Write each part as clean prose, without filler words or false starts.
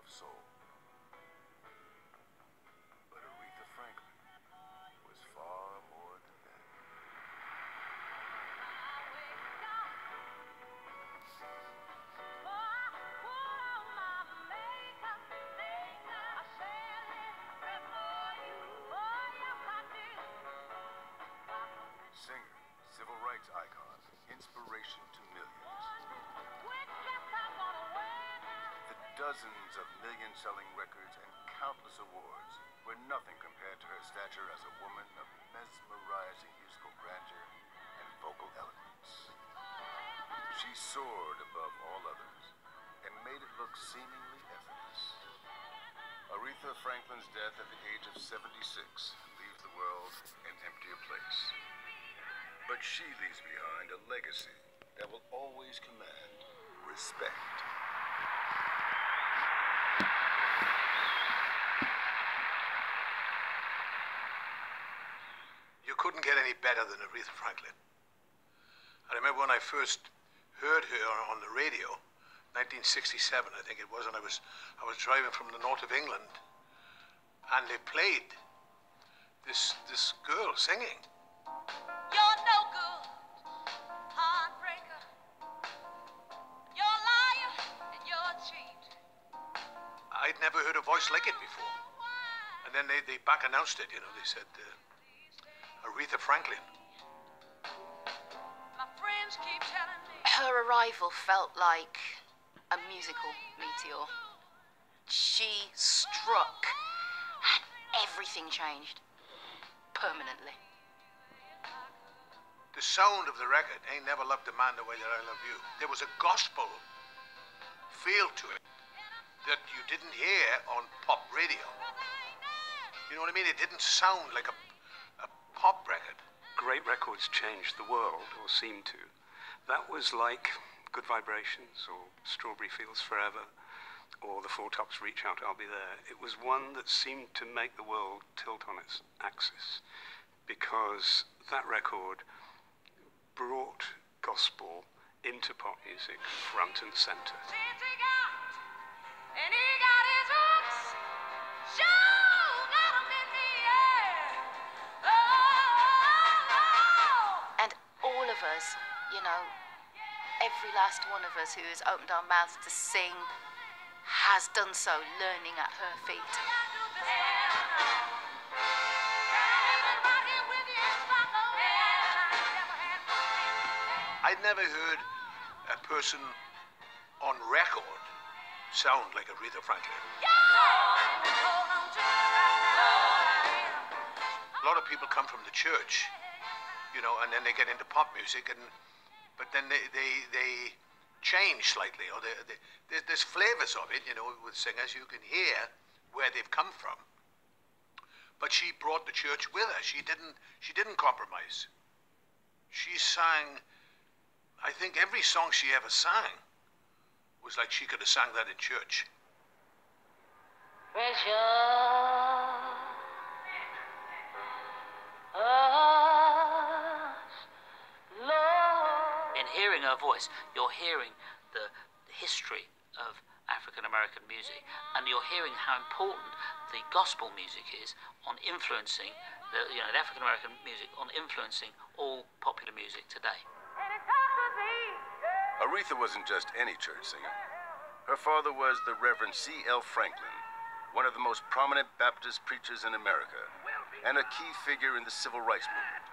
soul. But Aretha Franklin was far more than that. Singer, civil rights icon, inspiration to millions. The dozens of million-selling records and countless awards were nothing compared to her stature as a woman of mesmerizing musical grandeur and vocal eloquence. She soared above all others and made it look seemingly effortless. Aretha Franklin's death at the age of 76 leaves the world an emptier place. But she leaves behind a legacy that will always command respect. You couldn't get any better than Aretha Franklin. I remember when I first heard her on the radio, 1967, I think it was, and I was driving from the north of England, and they played this girl singing. You're no good, heartbreaker. You're a liar and you're a cheat. I'd never heard a voice like it before. And then they back announced it, you know, they said, Aretha Franklin. My friends keep telling me. Her arrival felt like a musical meteor. She struck and everything changed permanently. The sound of the record, Ain't Never Loved a Man the Way That I Love You. There was a gospel feel to it that you didn't hear on pop radio. You know what I mean? It didn't sound like a pop record. Great records changed the world, or seemed to. That was like Good Vibrations, or Strawberry Fields Forever, or the Four Tops' Reach Out, I'll Be There. It was one that seemed to make the world tilt on its axis, because that record brought gospel into pop music front and center. Since he got, and he got his hooks, sure got 'em in the air. Oh. And all of us, you know, every last one of us who has opened our mouths to sing has done so learning at her feet. I'd never heard a person on record sound like Aretha Franklin. A lot of people come from the church, you know, and then they get into pop music, but then they change slightly, or there's flavors of it, you know, with singers. You can hear where they've come from. But she brought the church with her. She didn't compromise. She sang, I think every song she ever sang was like she could have sang that in church. In hearing her voice, you're hearing the history of African American music, and you're hearing how important the gospel music is on influencing the African American music, on influencing all popular music today. Aretha wasn't just any church singer. Her father was the Reverend C.L. Franklin, one of the most prominent Baptist preachers in America, and a key figure in the civil rights movement.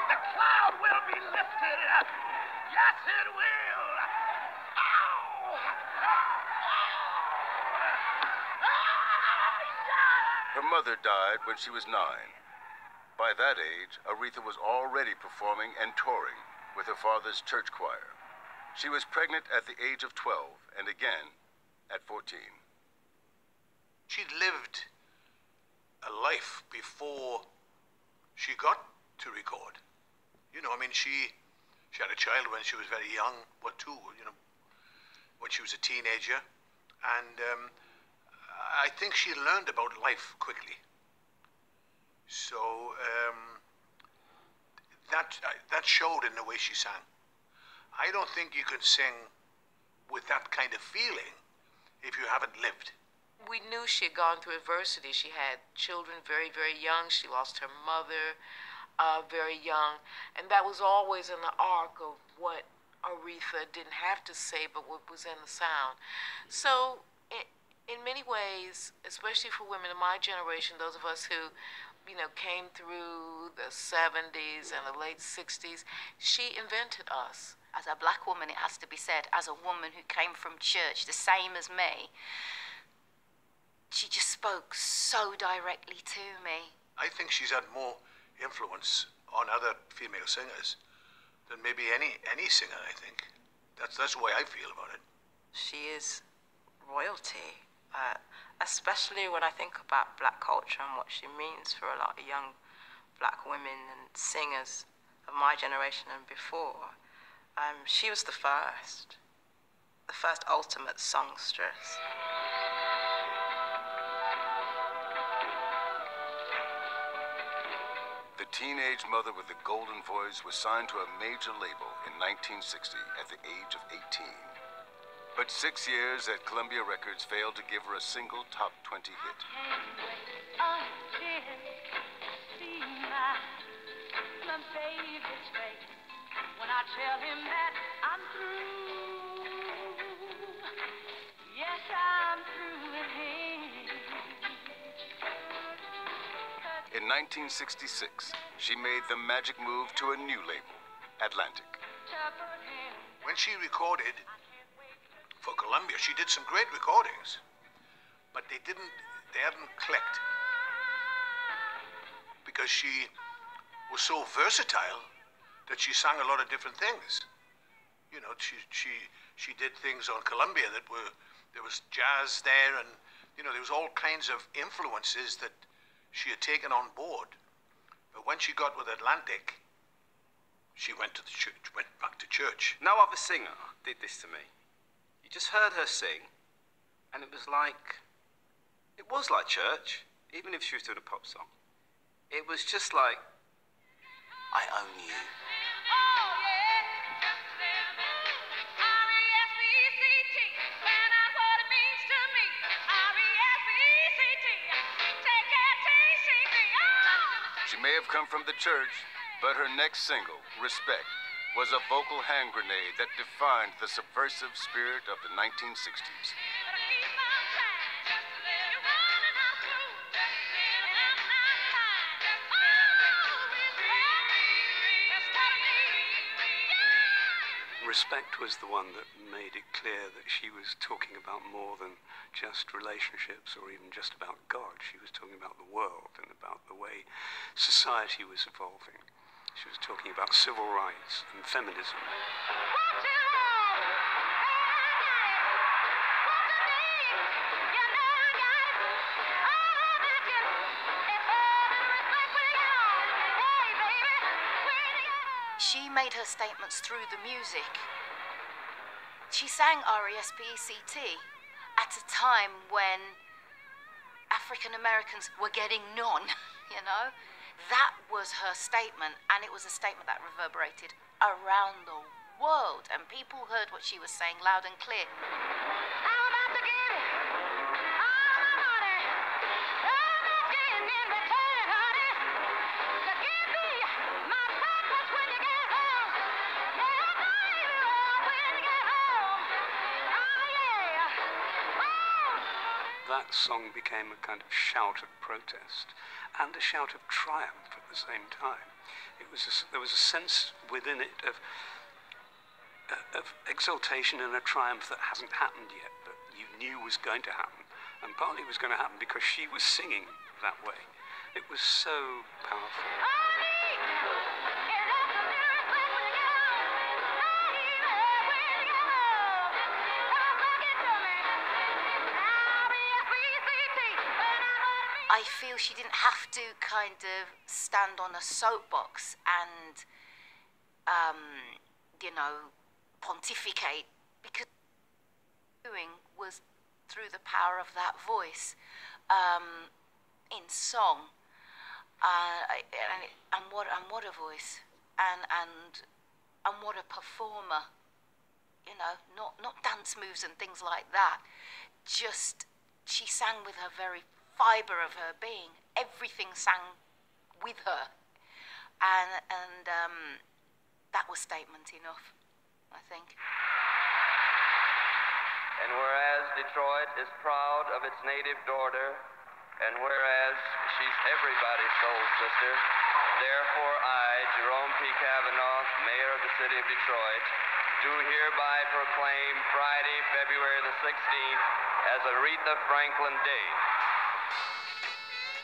The cloud will be lifted. Yes, it will. Her mother died when she was 9. By that age, Aretha was already performing and touring with her father's church choir. She was pregnant at the age of 12 and again at 14. She'd lived a life before she got to record. You know, I mean, she had a child when she was very young, well, 2, you know, when she was a teenager. And I think she learned about life quickly. So that showed in the way she sang. I don't think you can sing with that kind of feeling if you haven't lived. We knew she had gone through adversity. She had children very, very young. She lost her mother very young. And that was always in the arc of what Aretha didn't have to say, but what was in the sound. So in many ways, especially for women in my generation, those of us who, came through the 70s and the late 60s, she invented us. As a black woman, it has to be said, as a woman who came from church, the same as me, she just spoke so directly to me. I think she's had more influence on other female singers than maybe any singer, I think. That's the way I feel about it. She is royalty, especially when I think about black culture and what she means for a lot of young black women and singers of my generation and before. She was the first ultimate songstress. The teenage mother with the golden voice was signed to a major label in 1960 at the age of 18. But 6 years at Columbia Records failed to give her a single top 20 hit. When I tell him that I'm through, yes, I'm through with him. In 1966, she made the magic move to a new label, Atlantic. When she recorded for Columbia, she did some great recordings, but they hadn't clicked because she was so versatile that she sang a lot of different things. She did things on Columbia there was jazz there, and there was all kinds of influences that she had taken on board. But when she got with Atlantic, she went back to church. No other singer did this to me. You just heard her sing, and it was like church, even if she was doing a pop song. It was just like, I own you. She may have come from the church, but her next single, Respect, was a vocal hand grenade that defined the subversive spirit of the 1960s. Respect was the one that made it clear that she was talking about more than just relationships or even just about God. She was talking about the world and about the way society was evolving. She was talking about civil rights and feminism. She made her statements through the music. She sang R-E-S-P-E-C-T at a time when African Americans were getting none, That was her statement, and it was a statement that reverberated around the world, and people heard what she was saying loud and clear. I'm about to get it. Honey. I'm asking in return, honey, to give me my breakfast when you get home. Yeah, baby, when you get home. Oh, yeah. That song became a kind of shout of protest and a shout of triumph at the same time. There was a sense within it of exultation and a triumph that hasn't happened yet, but you knew was going to happen. And partly it was going to happen because she was singing that way. It was so powerful. I feel she didn't have to kind of stand on a soapbox and, pontificate, because doing was through the power of that voice in song. And what a voice, and what a performer, you know, not dance moves and things like that. Just, she sang with her very fibre of her being. Everything sang with her. And that was statement enough, I think. And whereas Detroit is proud of its native daughter, and whereas she's everybody's soul sister, therefore I, Jerome P. Kavanaugh, Mayor of the City of Detroit, do hereby proclaim Friday, February the 16th as Aretha Franklin Day.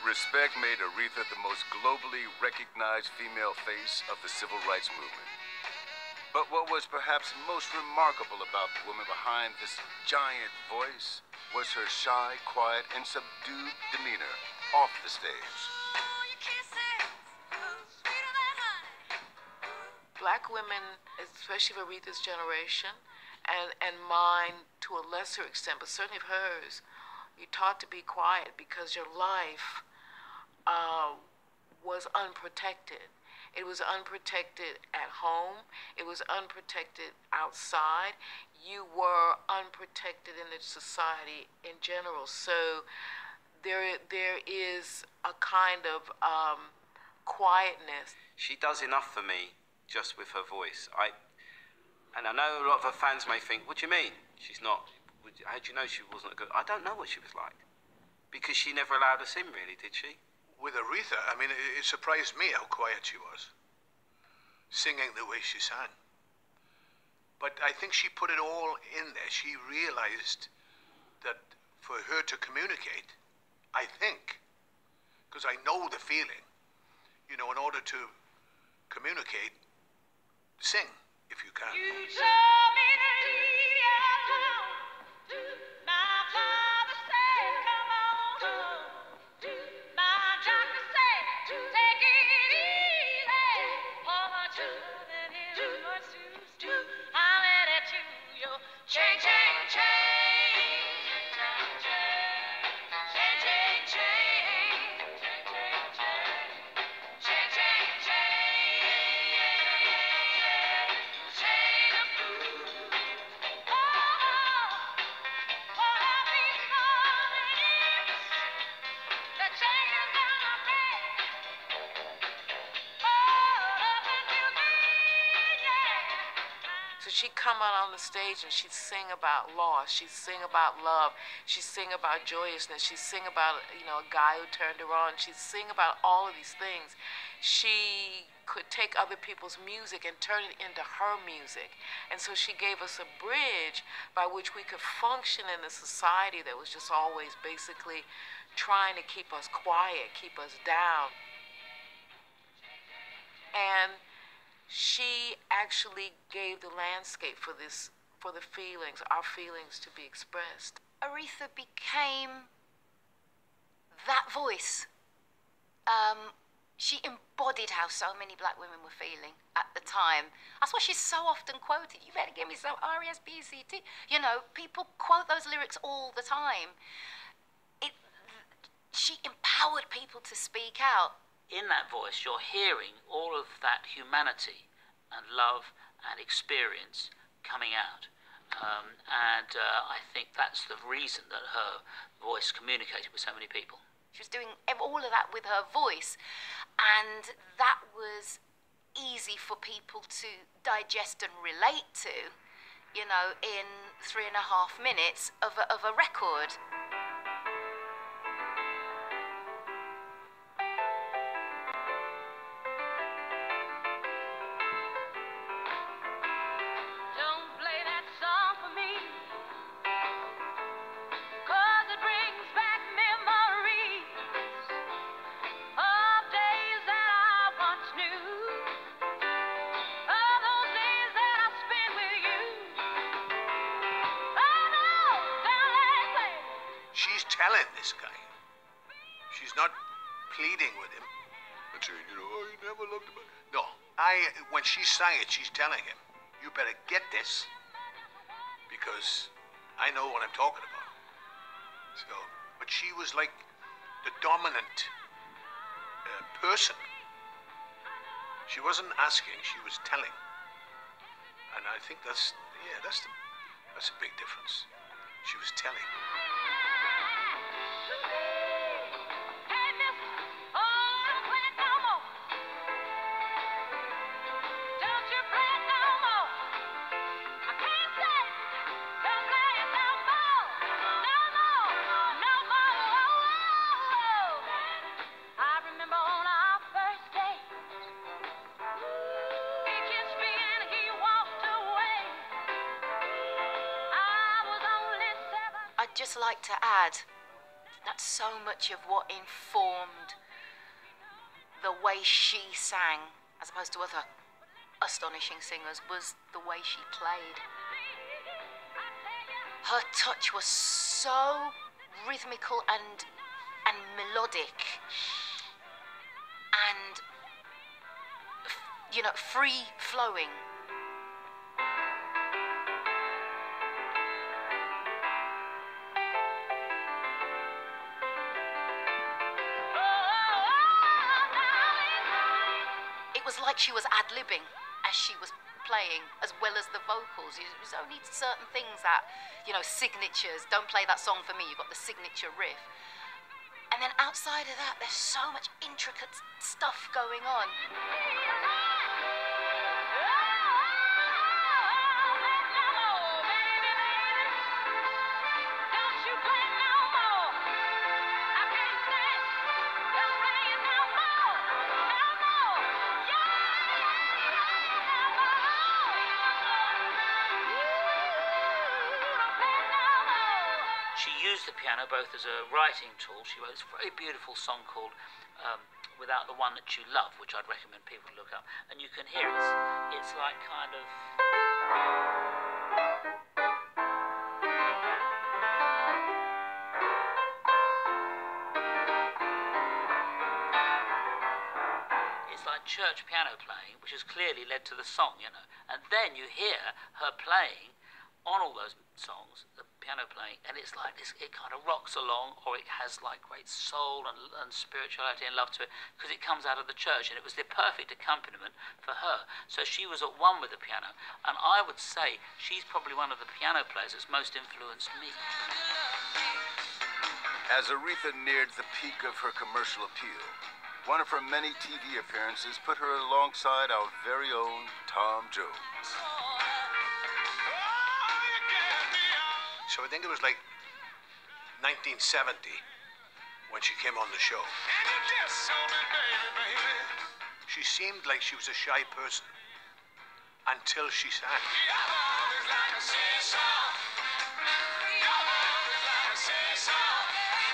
Respect made Aretha the most globally recognized female face of the civil rights movement. But what was perhaps most remarkable about the woman behind this giant voice was her shy, quiet, and subdued demeanor off the stage. Black women, especially of Aretha's generation, and mine to a lesser extent, but certainly of hers, you're taught to be quiet because your life was unprotected. It was unprotected at home. It was unprotected outside. You were unprotected in the society in general. So there is a kind of quietness. She does enough for me just with her voice. And I know a lot of her fans may think, what do you mean? She's not, how do you know she wasn't a good, I don't know what she was like. Because she never allowed us in, really, did she? With Aretha, I mean, it surprised me how quiet she was, singing the way she sang. But I think she put it all in there. She realized that for her to communicate, I think, because I know the feeling, you know, in order to communicate, sing, if you can. You told me to leave your home. My father said, come on home. My doctor said, take it easy. Oh, my children is what to do. I'm ready to your change, change, change. Change, change, change. Change, change, change. Change of blue. So she'd come out on the stage and she'd sing about loss, she'd sing about love, she'd sing about joyousness, she'd sing about, you know, a guy who turned her on, she'd sing about all of these things. She could take other people's music and turn it into her music. And so she gave us a bridge by which we could function in a society that was just always basically trying to keep us quiet, keep us down. And she actually gave the landscape for this, for the feelings, our feelings to be expressed. Aretha became that voice. She embodied how so many black women were feeling at the time. That's why she's so often quoted. You better give me some R-E-S-P-E-C-T. You know, people quote those lyrics all the time. She empowered people to speak out. In that voice, you're hearing all of that humanity and love and experience coming out. I think that's the reason that her voice communicated with so many people. She was doing all of that with her voice, and that was easy for people to digest and relate to, you know, in 3.5 minutes of a record. Don't play that song for me, 'cause it brings back memories of days that I once knew, of those days that I spent with you. Oh no, don't let it play. She's telling this guy. She's not pleading with him and saying, you know, oh, you never loved him. No, when she sang it, she's telling him, you better get this, because I know what I'm talking about. So, but she was like the dominant person. She wasn't asking, she was telling. And I think that's a big difference. She was telling. I'd just like to add that so much of what informed the way she sang, as opposed to other astonishing singers, was the way she played. Her touch was so rhythmical and melodic and, you know, free-flowing. It was like she was ad-libbing as she was playing, as well as the vocals. It was only certain things that, you know, signatures. Don't play that song for me. You've got the signature riff. And then outside of that, there's so much intricate stuff going on. She used the piano both as a writing tool. She wrote this very beautiful song called Without the One That You Love, which I'd recommend people look up. And you can hear it's like kind of... It's like church piano playing, which has clearly led to the song, you know. And then you hear her playing on all those songs, the piano playing, and it's like this, it kind of rocks along, or it has like great soul and spirituality and love to it, because it comes out of the church, and it was the perfect accompaniment for her. So she was at one with the piano, and I would say she's probably one of the piano players that's most influenced me. As Aretha neared the peak of her commercial appeal, one of her many TV appearances put her alongside our very own Tom Jones. So I think it was like 1970 when she came on the show. She seemed like she was a shy person until she sang.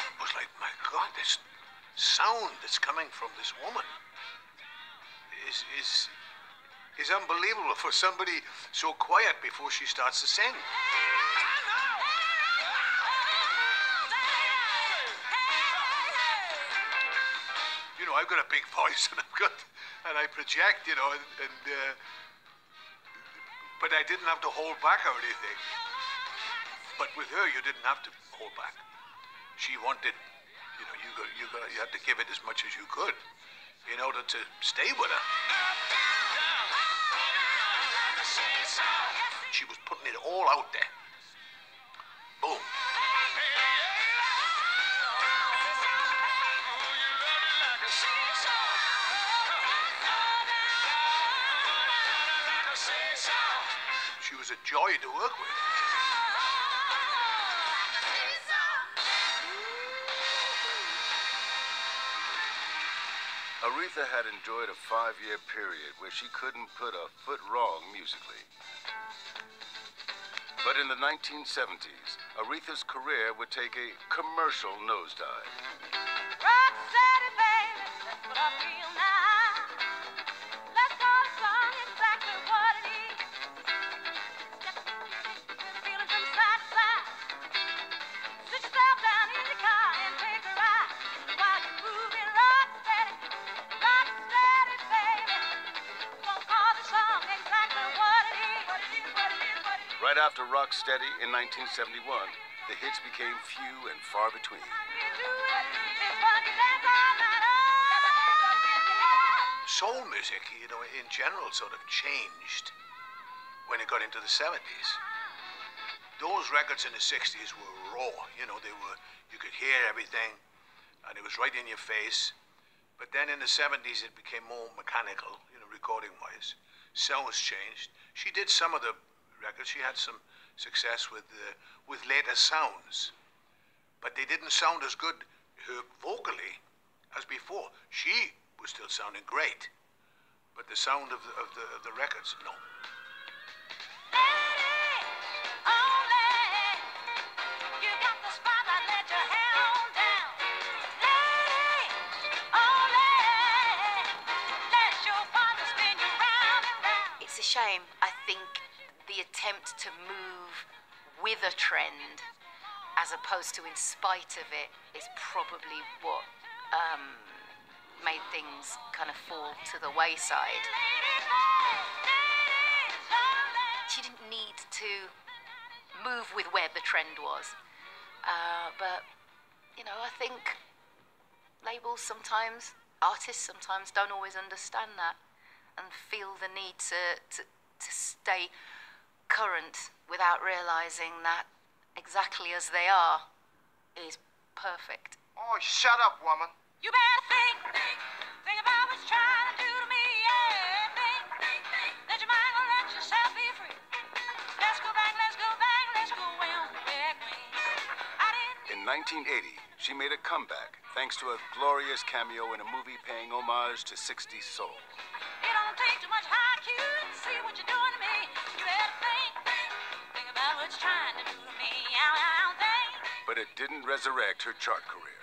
It was like, my God, this sound that's coming from this woman is unbelievable for somebody so quiet before she starts to sing. You know, I've got a big voice and I project, you know, but I didn't have to hold back or anything. But with her, you didn't have to hold back. She wanted, you know, you had to give it as much as you could in order to stay with her. She was putting it all out there. Boom. She was a joy to work with. Aretha had enjoyed a 5-year period where she couldn't put a foot wrong musically. But in the 1970s, Aretha's career would take a commercial nosedive. Rock steady, baby, that's what I feel now. Let's go song exactly what it is. Step through your feet, feeling from side to side. Sit yourself down in the car and take a ride while you're moving. Rock steady, baby. Don't call the song exactly what it is. Right after Rock Steady in 1971, the hits became few and far between. Soul music, you know, in general sort of changed when it got into the 70s. Those records in the 60s were raw, you know, you could hear everything, and it was right in your face. But then in the 70s, it became more mechanical, you know, recording-wise. Sounds changed. She did some of the records. She had some success with later sounds, but they didn't sound as good vocally as before. She was still sounding great, but the sound of the records, no. It's a shame. I think the attempt to move with a trend as opposed to in spite of it is probably what made things kind of fall to the wayside. She didn't need to move with where the trend was. But, you know, I think labels sometimes, artists sometimes don't always understand that and feel the need to stay current without realising that exactly as they are is perfect. Oh, shut up, woman. You better think about what you're trying to do to me, yeah. Think, let your mind go, let yourself be free. Let's go back, let's go way on back when. In 1980, she made a comeback thanks to a glorious cameo in a movie paying homage to 60s soul. It don't take too much IQ to see what you're doing to me. You better think about what you're trying to do to me. Think. But it didn't resurrect her chart career.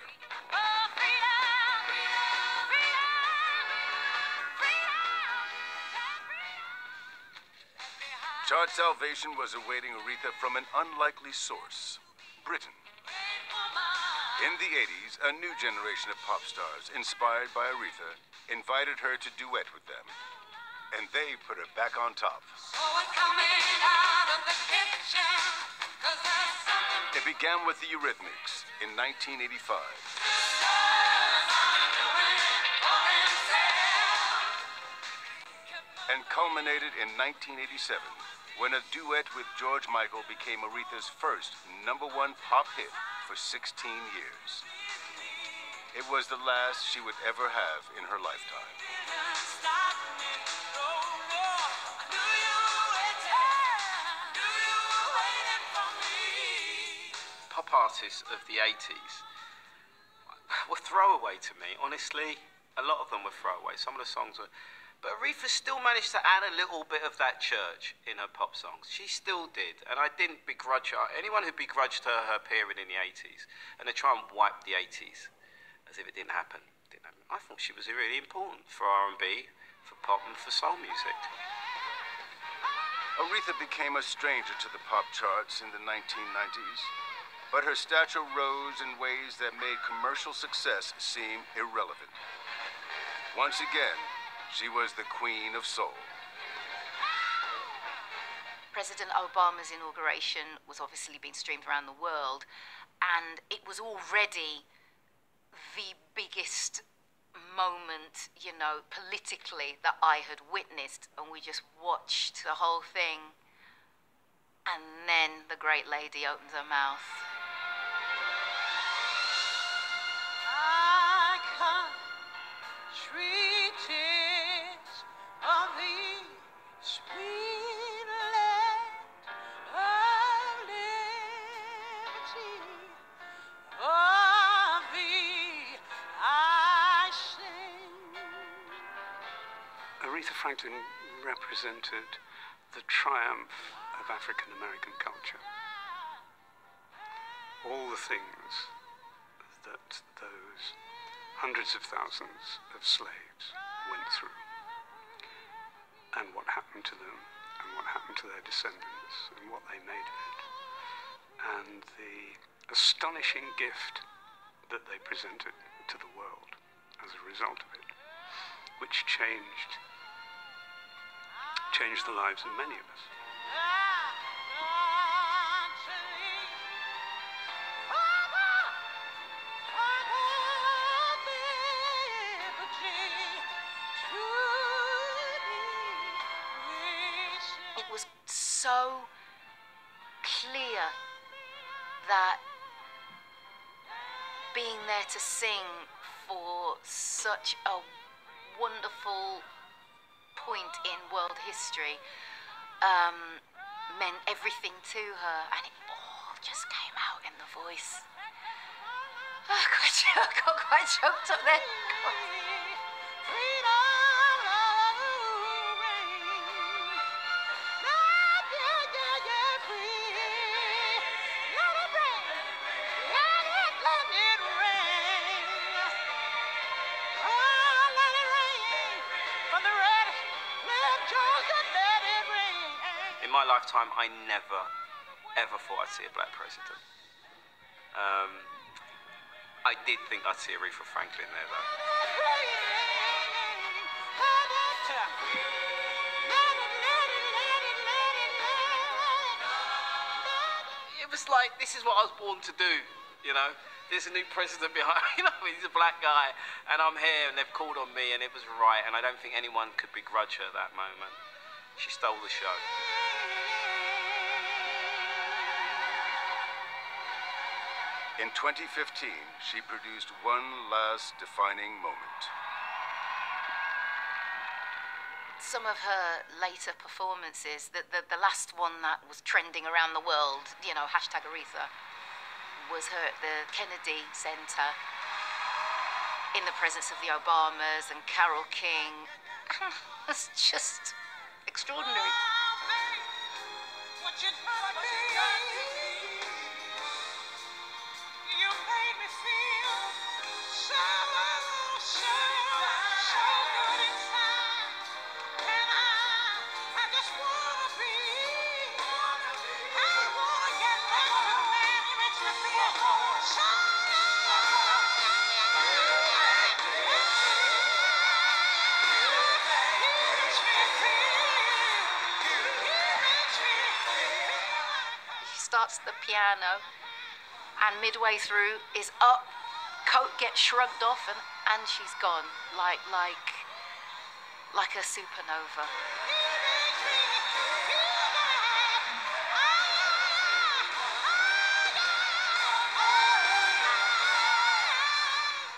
Oh, freedom, freedom. Chart salvation was awaiting Aretha from an unlikely source, Britain. In the 80s, a new generation of pop stars, inspired by Aretha, invited her to duet with them. And they put her back on top. It began with the Eurythmics in 1985. And culminated in 1987, when a duet with George Michael became Aretha's first #1 pop hit for 16 years. It was the last she would ever have in her lifetime. Pop artists of the 80s were throwaway to me. Honestly, a lot of them were throwaway. Some of the songs were... But Aretha still managed to add a little bit of that church in her pop songs. She still did. And I didn't begrudge her. Anyone who begrudged her period in the 80s and they try and wipe the 80s as if it didn't happen. I thought she was really important for R&B, for pop and for soul music. Aretha became a stranger to the pop charts in the 1990s, but her stature rose in ways that made commercial success seem irrelevant. Once again, she was the queen of soul. President Obama's inauguration was obviously being streamed around the world, and it was already the biggest moment, you know, politically that I had witnessed, and we just watched the whole thing, and then the great lady opened her mouth. Aretha Franklin represented the triumph of African American culture. All the things that those hundreds of thousands of slaves went through, and what happened to them, and what happened to their descendants, and what they made of it, and the astonishing gift that they presented to the world as a result of it, which changed the lives of many of us. It was so clear that being there to sing for such a wonderful point in world history meant everything to her, and it all just came out in the voice. Oh, I got quite choked up there. In my lifetime, I never, ever thought I'd see a black president. I did think I'd see Aretha Franklin there, though. It was like, this is what I was born to do, you know? There's a new president behind, you know, he's a black guy, and I'm here, and they've called on me, and it was right, and I don't think anyone could begrudge her that moment. She stole the show. In 2015, she produced one last defining moment. Some of her later performances, the last one that was trending around the world, you know, #Aretha, was her at the Kennedy Center in the presence of the Obamas and Carole King. It's just extraordinary. Starts the piano, and midway through is up, coat gets shrugged off, and she's gone, like a supernova.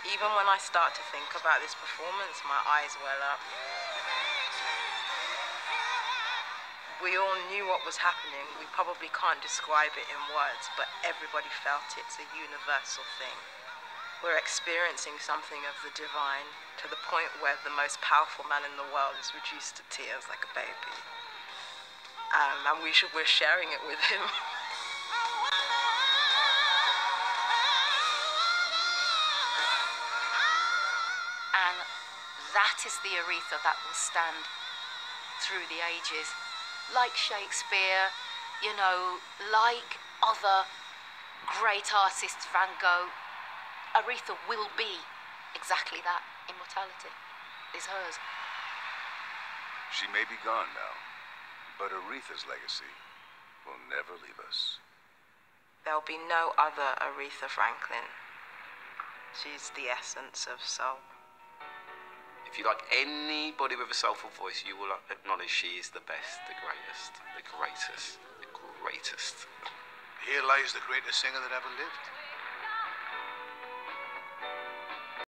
Even when I start to think about this performance, my eyes well up. We all knew what was happening. We probably can't describe it in words, but everybody felt it. It's a universal thing. We're experiencing something of the divine to the point where the most powerful man in the world is reduced to tears like a baby. And we're sharing it with him. And that is the Aretha that will stand through the ages. Like Shakespeare, you know, like other great artists, Van Gogh, Aretha will be exactly that. Immortality is hers. She may be gone now, but Aretha's legacy will never leave us. There'll be no other Aretha Franklin. She's the essence of soul. If you like anybody with a soulful voice, you will acknowledge she is the best, the greatest, the greatest, the greatest. Here lies the greatest singer that ever lived.